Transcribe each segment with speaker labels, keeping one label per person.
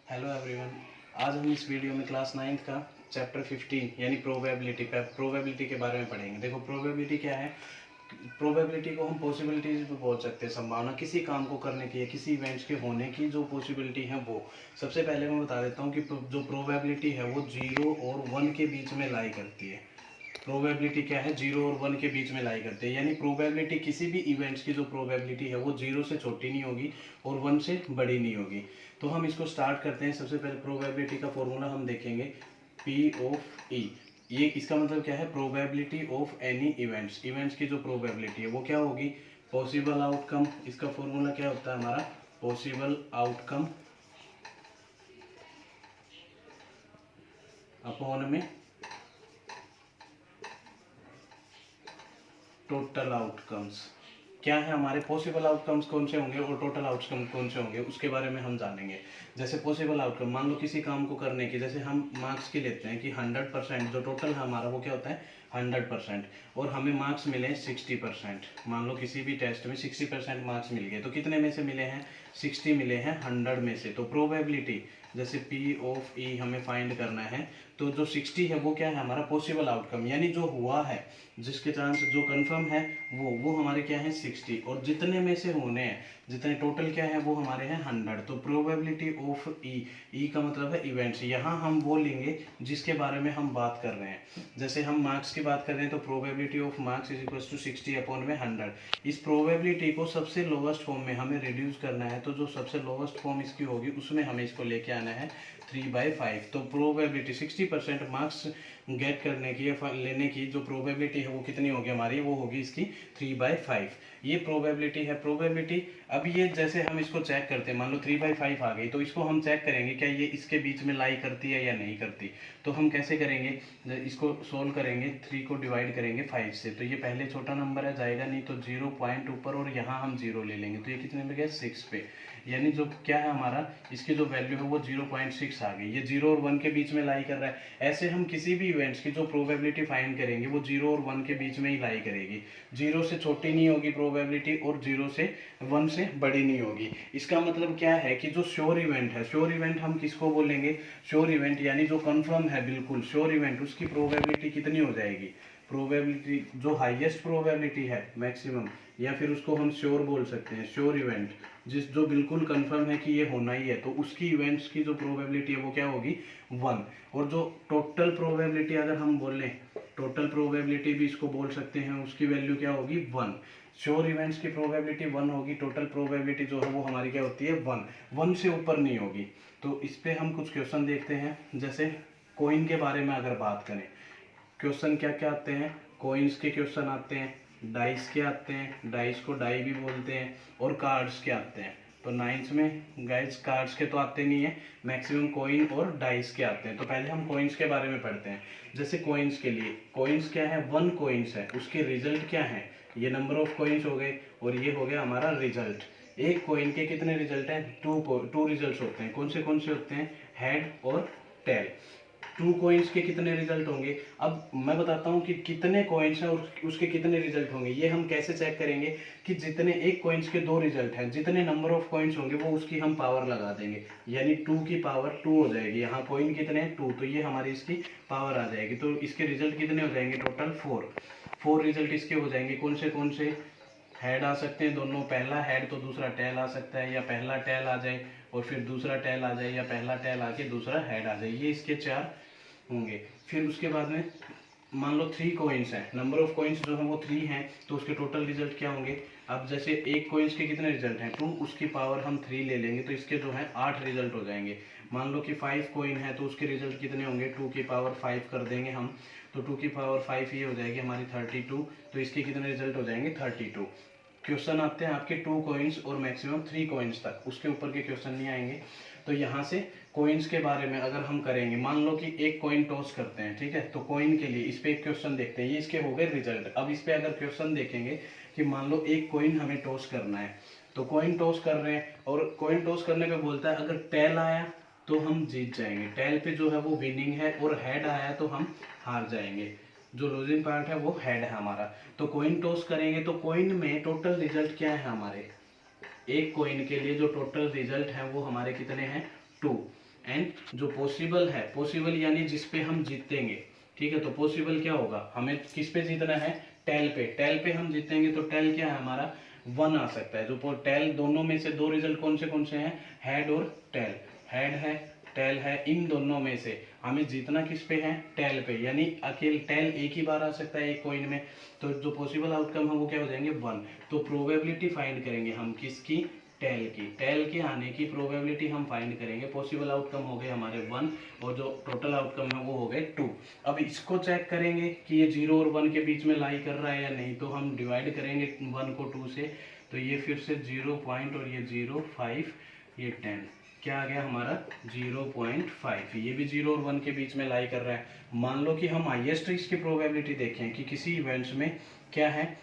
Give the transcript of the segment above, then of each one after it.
Speaker 1: Hello everyone. आज हम इस वीडियो में क्लास 9th का चैप्टर 15 यानी प्रोबेबिलिटी के बारे में पढ़ेंगे। देखो, प्रोबेबिलिटी क्या है। प्रोबेबिलिटी को हम पॉसिबिलिटीज भी बोल सकते हैं। संभावना किसी काम को करने की या किसी इवेंट्स के होने की जो पॉसिबिलिटी है वो। सबसे पहले मैं बता देता हूँ कि जो प्रोबेबिलिटी है वो 0 और 1 के बीच में लाई करती है। प्रोबेबिलिटी क्या है, 0 और 1 के बीच में लाई करते हैं। यानी प्रोबेबिलिटी किसी भी इवेंट्स की जो प्रोबेबिलिटी है वो 0 से छोटी नहीं होगी और 1 से बड़ी नहीं होगी। तो हम इसको स्टार्ट करते हैं। सबसे पहले प्रोबेबिलिटी का फॉर्मूला हम देखेंगे, पी ऑफ ई। ये इसका मतलब क्या है, probability of any events. Events की जो प्रोबेबिलिटी है वो क्या होगी, पॉसिबल आउटकम। इसका फॉर्मूला क्या होता है हमारा, पॉसिबल आउटकम अपॉन में टोटल आउटकम्स। क्या है हमारे पॉसिबल आउटकम्स कौन से होंगे और टोटल आउटकम कौन से होंगे, उसके बारे में हम जानेंगे। जैसे पॉसिबल आउटकम, मान लो किसी काम को करने की, जैसे हम मार्क्स की लेते हैं कि 100% जो टोटल है हमारा वो क्या होता है 100%, और हमें मार्क्स मिले 60%। मान लो किसी भी टेस्ट में 60% मार्क्स मिल गए, तो कितने में से मिले हैं, 60 मिले हैं 100 में से। तो प्रोबेबिलिटी जैसे पी ऑफ ई हमें फाइंड करना है, तो जो 60 है वो क्या है हमारा पॉसिबल आउटकम, यानी जो हुआ है, जिसके चांस जो कंफर्म है वो हमारे क्या है 60, और जितने में से होने हैं, जितने टोटल क्या है वो हमारे हैं 100। तो प्रोबेबिलिटी ऑफ ई का मतलब है इवेंट्स। यहाँ हम वो लेंगे जिसके बारे में हम बात कर रहे हैं। जैसे हम मार्क्स की बात कर रहे हैं तो probability of marks is equal to 60 upon में 100। इस प्रोबेबिलिटी को सबसे लोवेस्ट फॉर्म में हमें रिड्यूस करना है, तो जो सबसे लोवेस्ट फॉर्म इसकी होगी उसमें हमें इसको लेके आना है 3/5। तो प्रोबेबिलिटी 60% मार्क्स गेट करने की या लेने की जो प्रोबेबिलिटी है वो कितनी होगी हमारी, वो होगी इसकी 3/5। ये प्रोबेबिलिटी है। प्रोबेबिलिटी अब ये जैसे हम इसको चेक करते हैं, मान लो 3/5 आ गई, तो इसको हम चेक करेंगे क्या ये इसके बीच में लाई करती है या नहीं करती। तो हम कैसे करेंगे, इसको सोल्व करेंगे, 3 को डिवाइड करेंगे 5 से, तो ये पहले छोटा नंबर है जाएगा नहीं, तो 0 पॉइंट ऊपर और यहाँ हम 0 ले लेंगे, तो ये कितने पे गया 6 पे। यानी जो क्या है हमारा, इसकी जो वैल्यू है वो 0.6 आ गई। ये 0 और 1 के बीच में लाई कर रहा है। ऐसे हम किसी भी इवेंट्स की जो प्रोबेबिलिटी फाइंड करेंगे वो 0 और 1 के बीच में ही लाई करेगी। 0 से छोटी नहीं होगी प्रोबेबिलिटी और 0 से 1 से बड़ी नहीं होगी। इसका मतलब क्या है कि जो श्योर इवेंट है, श्योर इवेंट हम किसको बोलेंगे, श्योर इवेंट यानी जो कंफर्म है बिल्कुल श्योर इवेंट, उसकी प्रोबेबिलिटी कितनी हो जाएगी, प्रोबेबिलिटी जो हाईएस्ट प्रोबेबिलिटी है मैक्सिमम, या फिर उसको हम श्योर बोल सकते हैं, श्योर इवेंट जिस जो बिल्कुल कंफर्म है कि ये होना ही है, तो उसकी इवेंट्स की जो प्रोबेबिलिटी है वो क्या होगी 1। और जो टोटल प्रोबेबिलिटी अगर हम बोलें, टोटल प्रोबेबिलिटी भी इसको बोल सकते हैं, उसकी वैल्यू क्या होगी 1। श्योर इवेंट्स की प्रोबेबिलिटी 1 होगी, टोटल प्रोबेबिलिटी जो है वो हमारी क्या होती है 1 से ऊपर नहीं होगी। तो इस पे हम कुछ क्वेश्चन देखते हैं। जैसे कॉइन के बारे में अगर बात करें, क्वेश्चन क्या क्या आते हैं, कॉइन्स के क्वेश्चन आते हैं, डाइस के आते हैं, डाइस को डाई भी बोलते हैं, और कार्ड्स के आते हैं। तो 9th में गाइस कार्ड्स के तो आते नहीं है, मैक्सिमम कॉइन और डाइस के आते हैं। तो पहले हम कॉइन्स के बारे में पढ़ते हैं। जैसे कॉइन्स के लिए, कॉइन्स क्या है, 1 कॉइन्स है, उसके रिजल्ट क्या है, ये नंबर ऑफ कॉइन्स हो गए, और ये हो गया हमारा रिजल्ट। एक कॉइन के कितने रिजल्ट हैं, 2 रिजल्ट होते हैं। कौन से होते हैं, हेड और टेल। 2 कॉइन्स के कितने रिजल्ट होंगे। अब मैं बताता हूँ कि कितने कॉइन्स हैं और उसके कितने रिजल्ट होंगे। ये हम कैसे चेक करेंगे कि जितने एक कॉइन्स के 2 रिजल्ट हैं, जितने नंबर ऑफ कॉइन्स होंगे वो उसकी हम पावर लगा देंगे, यानी 2 की पावर 2 हो जाएगी। यहाँ कॉइन कितने हैं 2, तो ये हमारी इसकी पावर आ जाएगी। तो इसके रिजल्ट कितने हो जाएंगे, टोटल 4 रिजल्ट इसके हो जाएंगे। कौन से हेड आ सकते हैं दोनों, पहला हेड तो दूसरा टेल आ सकता है, या पहला टेल आ जाए और फिर दूसरा टेल आ जाए, या पहला टेल आके दूसरा हेड आ जाए। ये इसके 4 होंगे। फिर उसके बाद में मान लो 3 कॉइन्स हैं, नंबर ऑफ कॉइन्स जो है वो 3 हैं, तो उसके टोटल रिजल्ट क्या होंगे। अब जैसे एक कॉइन्स के कितने रिजल्ट हैं 2, उसकी पावर हम 3 ले लेंगे, तो इसके जो है 8 रिजल्ट हो जाएंगे। मान लो कि 5 कॉइन है, तो उसके रिजल्ट कितने होंगे, 2 की पावर 5 कर देंगे हम, तो 2 की पावर 5 ये हो जाएगी हमारी 32, तो इसके कितने रिजल्ट हो जाएंगे 32। क्वेश्चन आते हैं आपके 2 कॉइन्स और मैक्सिमम 3 कॉइन्स तक, उसके ऊपर के क्वेश्चन नहीं आएंगे। तो यहाँ से कॉइन्स के बारे में अगर हम करेंगे, मान लो कि एक कॉइन टॉस करते हैं, ठीक है, तो कॉइन के लिए इस पे एक क्वेश्चन देखते हैं, ये इसके हो गए रिजल्ट। अब इस पे अगर क्वेश्चन देखेंगे कि मान लो एक कॉइन हमें टॉस करना है, तो कॉइन टॉस कर रहे हैं, और कॉइन टॉस करने पे बोलता है अगर टेल आया तो हम जीत जाएंगे, टेल पे जो है वो विनिंग है, और हेड आया तो हम हार जाएंगे। जो लूजिंग पार्ट है वो हेड है हमारा। तो कॉइन टॉस करेंगे, तो कॉइन में टोटल रिजल्ट क्या है हमारे, एक कॉइन के लिए जो टोटल रिजल्ट है वो हमारे कितने हैं 2। एंड जो पॉसिबल है, पॉसिबल यानी जिस पे हम जीतेंगे, ठीक है। तो पॉसिबल क्या होगा, हमें किस पे जीतना है, टेल पे। टेल पे हम जीतेंगे तो टेल क्या है हमारा, 1 आ सकता है। जो टेल दोनों में से दो रिजल्ट कौन से हैं, हेड और टेल। हेड है, टेल है, इन दोनों में से हमें जीतना किस पे है, टेल पे। यानी अकेले टेल एक ही बार आ सकता है एक कॉइन में, तो जो पॉसिबल आउटकम है वो क्या हो जाएंगे, 1। तो प्रोबेबिलिटी फाइंड करेंगे हम किसकी, टेल की। टेल के आने की प्रोबेबिलिटी हम फाइंड करेंगे। पॉसिबल आउटकम हो गए हमारे 1 और जो टोटल आउटकम है वो हो गए 2। अब इसको चेक करेंगे कि ये 0 और 1 के बीच में लाई कर रहा है या नहीं, तो हम डिवाइड करेंगे 1 को 2 से, तो ये फिर से 0 पॉइंट और ये 0.5, ये 10, क्या आ गया हमारा 0.5। ये भी 0 और 1 के बीच में लाई कर रहा है। मान लो कि हम हाईएस्ट इसकी प्रोबेबिलिटी देखें कि किसी इवेंट्स में क्या है,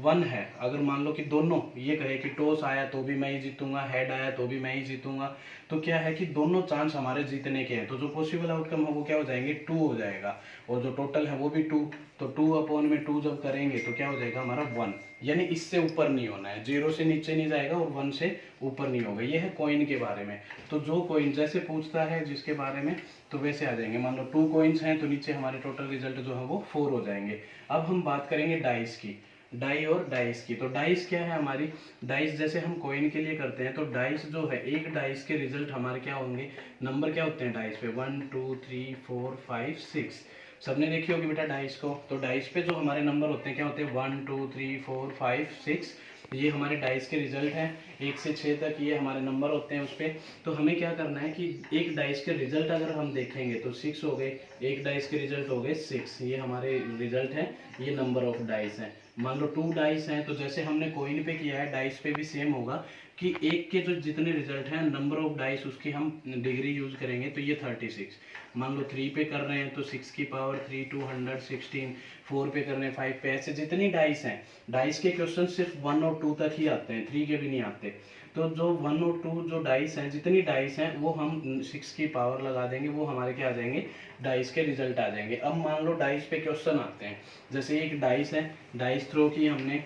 Speaker 1: 1 है। अगर मान लो कि दोनों ये कहे कि टॉस आया तो भी मैं ही जीतूंगा, हेड आया तो भी मैं ही जीतूंगा, तो क्या है कि दोनों चांस हमारे जीतने के हैं। तो जो पॉसिबल आउटकम है वो क्या हो जाएंगे, 2 हो जाएगा, और जो टोटल है वो भी 2। तो 2/2 जब करेंगे तो क्या हो जाएगा हमारा 1। यानी इससे ऊपर नहीं होना है, 0 से नीचे नहीं जाएगा और 1 से ऊपर नहीं होगा। ये है कॉइन के बारे में। तो जो कॉइन जैसे पूछता है जिसके बारे में, तो वैसे आ जाएंगे। मान लो 2 कॉइन्स हैं तो नीचे हमारे टोटल रिजल्ट जो है वो 4 हो जाएंगे। अब हम बात करेंगे डाइस की, डाई और डाइस की। तो डाइस क्या है हमारी, डाइस जैसे हम कॉइन के लिए करते हैं, तो डाइस जो है, एक डाइस के रिजल्ट हमारे क्या होंगे, नंबर क्या होते हैं डाइस पे, 1 2 3 4 5 6। सबने देखी होगी बेटा डाइस को। तो डाइस पे जो हमारे नंबर होते हैं क्या होते हैं, 1 2 3 4 5 6। ये हमारे डाइस के रिजल्ट हैं, 1 से 6 तक ये हमारे नंबर होते हैं उस पर। तो हमें क्या करना है कि एक डाइस के रिजल्ट अगर हम देखेंगे तो 6 हो गए, एक डाइस के रिजल्ट हो गए 6, ये हमारे रिजल्ट हैं, ये नंबर ऑफ डाइस हैं। मान लो 2 डाइस हैं, तो जैसे हमने कॉइन पे किया है डाइस पे भी सेम होगा कि एक के जो जितने रिजल्ट हैं, नंबर ऑफ डाइस उसकी हम डिग्री यूज करेंगे, तो ये 36। मान लो 3 पे कर रहे हैं तो 6 की पावर 3 216, 4 पे कर रहे हैं 5 पे, ऐसे जितनी डाइस हैं। डाइस के क्वेश्चन सिर्फ 1 और 2 तक ही आते हैं, 3 के भी नहीं आते। तो जो 1 और 2 जो डाइस हैं, जितनी डाइस हैं वो हम 6 की पावर लगा देंगे, वो हमारे क्या आ जाएंगे, डाइस के रिजल्ट आ जाएंगे। अब मान लो डाइस पे क्वेश्चन आते हैं, जैसे एक डाइस है, डाइस थ्रो की हमने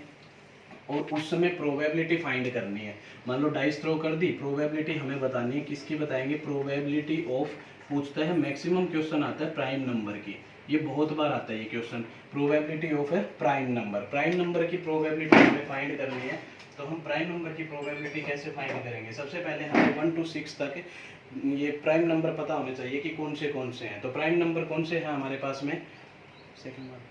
Speaker 1: और उस समय प्रोबेबिलिटी फाइंड करनी है। मान लो डाइस थ्रो कर दी, प्रोबेबिलिटी हमें बतानी है, किसकी बताएंगे, प्रोबेबिलिटी ऑफ, पूछता है मैक्सिमम क्वेश्चन आता है प्राइम नंबर की, ये बहुत बार आता है ये क्वेश्चन, प्रोबेबिलिटी ऑफ है प्राइम नंबर। प्राइम नंबर की प्रोबेबिलिटी हमें फाइंड करनी है। तो हम प्राइम नंबर की प्रोबेबिलिटी कैसे फाइंड करेंगे, सबसे पहले हमें 1 to 6 तक ये प्राइम नंबर पता होने चाहिए कि कौन से हैं। तो प्राइम नंबर कौन से हैं हमारे पास में, सेकंड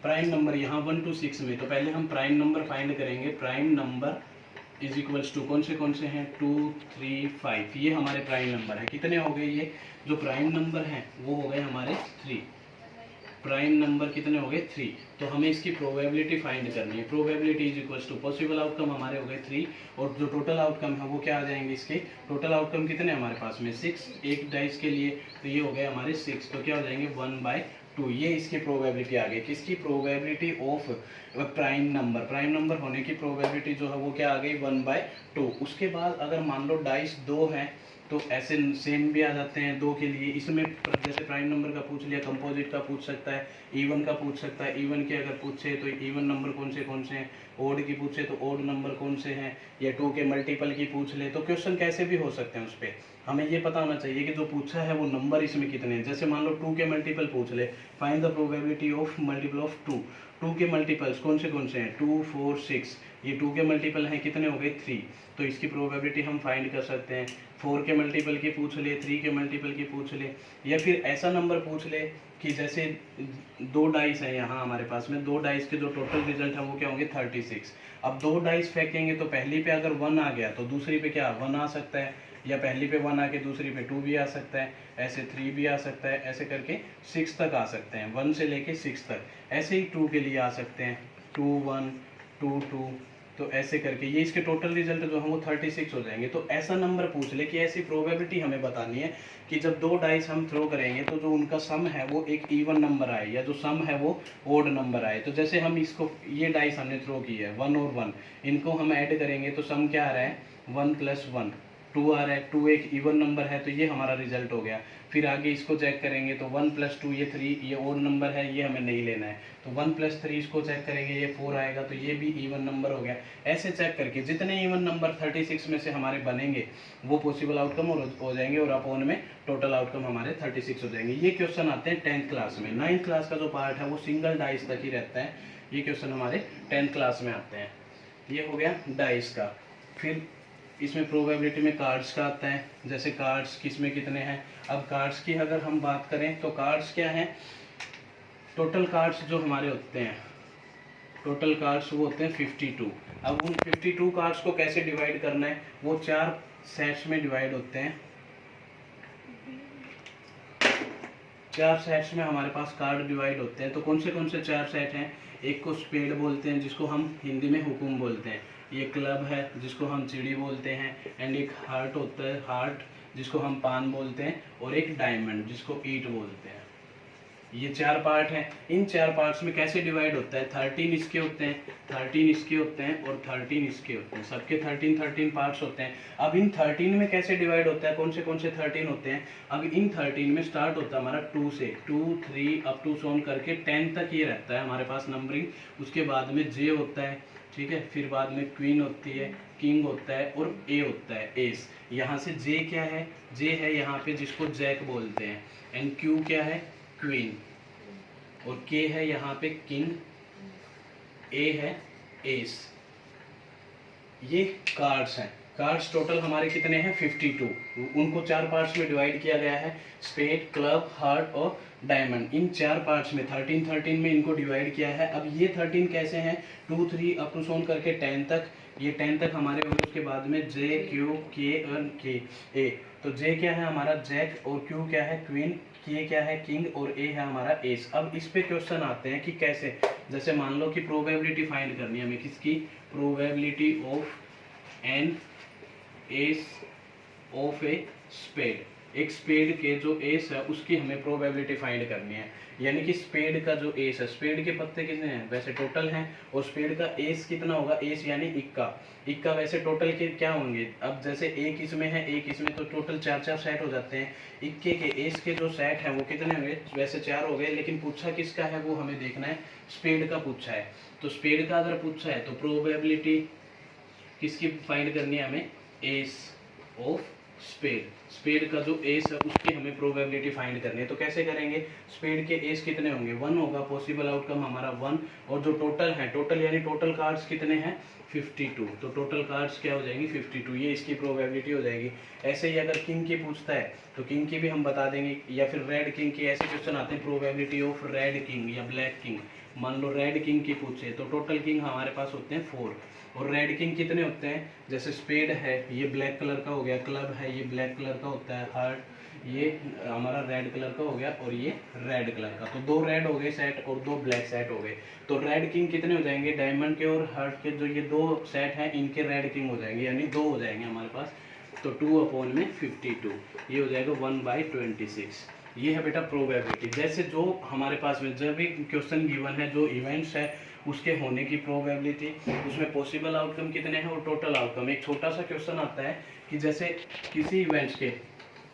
Speaker 1: प्राइम नंबर यहाँ 1 to 6 में। तो पहले हम प्राइम नंबर फाइंड करेंगे। Prime number is equals to कौन से हैं, 2 3 5, ये हमारे प्राइम नंबर है। कितने हो गए, ये जो प्राइम नंबर हैं वो हो गए हमारे 3। प्राइम नंबर कितने हो गए, 3। तो हमें इसकी प्रोबेबिलिटी फाइंड करनी है। Probability is equals to, possible outcome हमारे हो गए 3, और जो टोटल आउटकम है वो क्या आ जाएंगे, इसके टोटल आउटकम कितने हमारे पास में 6, एक डाइस के लिए, तो ये हो गए हमारे 6। तो क्या हो जाएंगे 1/2, ये इसकी प्रोबेबिलिटी आ गई। किसकी, probability of prime number. Prime number होने की प्रोबेबिलिटी जो है वो क्या आ गई, 1/2। उसके बाद अगर मान लो डाइस 2 हैं, तो ऐसे सेम भी आ जाते हैं 2 के लिए। इसमें जैसे प्राइम नंबर का पूछ लिया, कंपोजिट का पूछ सकता है, इवन का पूछ सकता है। इवन के अगर पूछे तो इवन नंबर कौन से हैं, ओड की पूछे तो ओड नंबर कौन से हैं, या 2 के मल्टीपल की पूछ ले, तो क्वेश्चन कैसे भी हो सकते हैं उस पर। हमें ये पता होना चाहिए कि जो पूछा है वो नंबर इसमें कितने हैं। जैसे मान लो 2 के मल्टीपल पूछ ले, find the probability of multiple of 2। 2 के मल्टीपल्स कौन से हैं, 2 4 6, ये 2 के मल्टीपल हैं, कितने हो गए 3। तो इसकी प्रोबेबिलिटी हम फाइंड कर सकते हैं। 4 के मल्टीपल की पूछ ले, 3 के मल्टीपल की पूछ ले, या फिर ऐसा नंबर पूछ ले कि जैसे 2 डाइस है यहाँ हमारे पास में, 2 डाइस के जो टोटल रिजल्ट है वो क्या होंगे 36। अब 2 डाइस फेंकेंगे तो पहली पे अगर 1 आ गया तो दूसरी पे क्या 1 आ सकता है, या पहली पे 1 आके दूसरी पे 2 भी आ सकता है, ऐसे 3 भी आ सकता है, ऐसे करके 6 तक आ सकते हैं, 1 से लेके 6 तक। ऐसे ही 2 के लिए आ सकते हैं, 2 1 2 2, तो ऐसे करके ये इसके टोटल रिजल्ट जो है वो 36 हो जाएंगे। तो ऐसा नंबर पूछ ले कि ऐसी प्रोबेबिलिटी हमें बतानी है कि जब 2 डाइस हम थ्रो करेंगे तो जो उनका सम है वो एक इवन नंबर आए, या जो सम है वो ओड नंबर आए। तो जैसे हम इसको, ये डाइस हमने थ्रो की है 1 और 1, इनको हम ऐड करेंगे तो सम क्या आ रहा है 1 + 1, 2 आ रहा है, 2 एक इवन नंबर है, तो ये हमारा रिजल्ट हो गया। फिर आगे इसको चेक करेंगे तो 1 + 2 ये 3, ये ओड नंबर है, ये हमें नहीं लेना है। तो 1 + 3 इसको चेक करेंगे, ये 4 आएगा, तो ये भी इवन नंबर हो गया। ऐसे चेक करके जितने इवन नंबर 36 में से हमारे बनेंगे वो पॉसिबल आउटकम हो जाएंगे, और अपॉन में टोटल आउटकम हमारे 36 हो जाएंगे। ये क्वेश्चन आते हैं 10th क्लास में। 9th क्लास का जो पार्ट है वो सिंगल डाइस तक ही रहता है। ये क्वेश्चन हमारे 10th क्लास में आते हैं। ये हो गया डाइस का। फिर इसमें प्रोबेबिलिटी में कार्ड्स का आता है, जैसे कार्ड्स किस में कितने हैं। अब कार्ड्स की अगर हम बात करें तो कार्ड्स क्या हैं, टोटल कार्ड्स जो हमारे होते हैं, टोटल कार्ड्स वो होते हैं 52। अब उन 52 कार्ड्स को कैसे डिवाइड करना है, वो 4 सेट्स में डिवाइड होते हैं। 4 सेट्स में हमारे पास कार्ड डिवाइड होते हैं। तो कौन से 4 सेट हैं, एक को स्पेड बोलते हैं जिसको हम हिंदी में हुकुम बोलते हैं, ये क्लब है जिसको हम चिड़ी बोलते हैं, एंड एक हार्ट होता है, हार्ट जिसको हम पान बोलते हैं, और एक डायमंड जिसको ईट बोलते हैं। ये 4 पार्ट हैं। इन 4 पार्ट्स में कैसे डिवाइड होता है, 13 इसके होते हैं, 13 इसके होते हैं, और 13 इसके होते हैं। सबके 13 पार्ट्स होते हैं। अब इन 13 में कैसे डिवाइड होता है, कौन से 13 होते हैं। अब इन 13 में स्टार्ट होता है हमारा 2 से, 2 3 अप टू सोन करके 10 तक ये रहता है हमारे पास नंबरिंग। उसके बाद में जे होता है, ठीक है, फिर बाद में क्वीन होती है, किंग होता है, और ए होता है, एस। यहाँ से जे क्या है, जे है यहाँ पे जिसको जैक बोलते हैं, एंड क्यू क्या है, क्वीन, और के है यहाँ पे किंग, ए है एस। ये कार्ड्स हैं। कार्ड्स टोटल हमारे कितने हैं 52। उनको 4 पार्ट्स में डिवाइड किया गया है, स्पेड, क्लब, हार्ट और डायमंड। इन 4 पार्ट्स में 13 में इनको डिवाइड किया है। अब ये 13 कैसे हैं, 2 3 अप टू सोन करके 10 तक, ये 10 तक हमारे होंगे। उसके बाद में जे, क्यू, के एंड के, ए। तो जे क्या है हमारा जैक, और क्यू क्या है क्वीन, के क्या है किंग, और ए है हमारा एस। अब इस पे क्वेश्चन आते हैं कि कैसे, जैसे मान लो कि प्रोबेबिलिटी फाइंड करनी है हमें, किसकी, probability of an ace of a spade. एक स्पेड के जो एस है उसकी हमें प्रोबेबिलिटी फाइंड करनी है। यानी कि स्पेड का जो एस है, स्पेड के पत्ते कितने हैं, वैसे टोटल हैं, और स्पेड का एस कितना होगा, एस यानी इक्का वैसे टोटल के क्या होंगे। अब जैसे एक इसमें है, एक इसमें, तो टोटल 4 सेट हो जाते हैं। इक्के के एस के जो सेट हैं वो कितने होंगे, वैसे 4 हो गए, लेकिन पूछा किसका है वो हमें देखना है, स्पेड का पूछा है। तो स्पेड का अगर पूछा है तो प्रोबेबिलिटी किसकी फाइंड करनी है हमें, एस ऑफ स्पेड। स्पेड का जो एस है उसकी हमें प्रोबेबिलिटी फाइंड करनी है। तो कैसे करेंगे, स्पेड के एस कितने होंगे, 1 होगा, पॉसिबल आउटकम हमारा 1, और जो टोटल है, टोटल यानी टोटल कार्ड्स कितने हैं 52, तो टोटल कार्ड्स क्या हो जाएंगी 52, ये इसकी प्रोबेबिलिटी हो जाएगी। ऐसे ही अगर किंग की पूछता है तो किंग की भी हम बता देंगे, या फिर रेड किंग की, ऐसे क्वेश्चन आते हैं, प्रोबेबिलिटी ऑफ रेड किंग या ब्लैक किंग। मान लो रेड किंग की पूछे तो टोटल किंग हमारे पास होते हैं 4, और रेड किंग कितने होते हैं, जैसे स्पेड है ये ब्लैक कलर का हो गया, क्लब है ये ब्लैक कलर का होता है, हार्ट ये हमारा रेड कलर का हो गया, और ये रेड कलर का। तो 2 रेड हो गए सेट और 2 ब्लैक सेट हो गए। तो रेड किंग कितने हो जाएंगे, डायमंड के और हार्ट के जो ये 2 सेट हैं इनके रेड किंग हो जाएंगे, यानी 2 हो जाएंगे हमारे पास। तो 2/52 ये हो जाएगा 1/26। ये है बेटा प्रोबेबिलिटी। जैसे जो हमारे पास में जब भी क्वेश्चन गिवन है, जो इवेंट्स है उसके होने की प्रोबेबिलिटी, उसमें पॉसिबल आउटकम कितने हैं और टोटल आउटकम। एक छोटा सा क्वेश्चन आता है कि जैसे किसी इवेंट्स के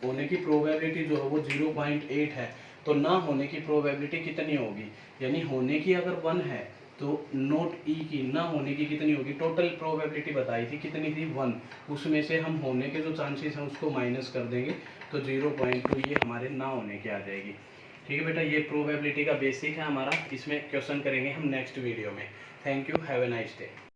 Speaker 1: होने की प्रोबेबिलिटी जो है वो 0.8 है, तो ना होने की प्रोबेबिलिटी कितनी होगी, यानी होने की अगर 1 है तो नोट ई की ना होने की कितनी होगी। टोटल प्रोबेबिलिटी बताई थी कितनी थी 1, उसमें से हम होने के जो चांसेस हैं उसको माइनस कर देंगे, तो 0.2 ये हमारे ना होने की आ जाएगी। ठीक है बेटा, ये प्रोबेबिलिटी का बेसिक है हमारा, इसमें क्वेश्चन करेंगे हम नेक्स्ट वीडियो में। Thank you, have a nice day.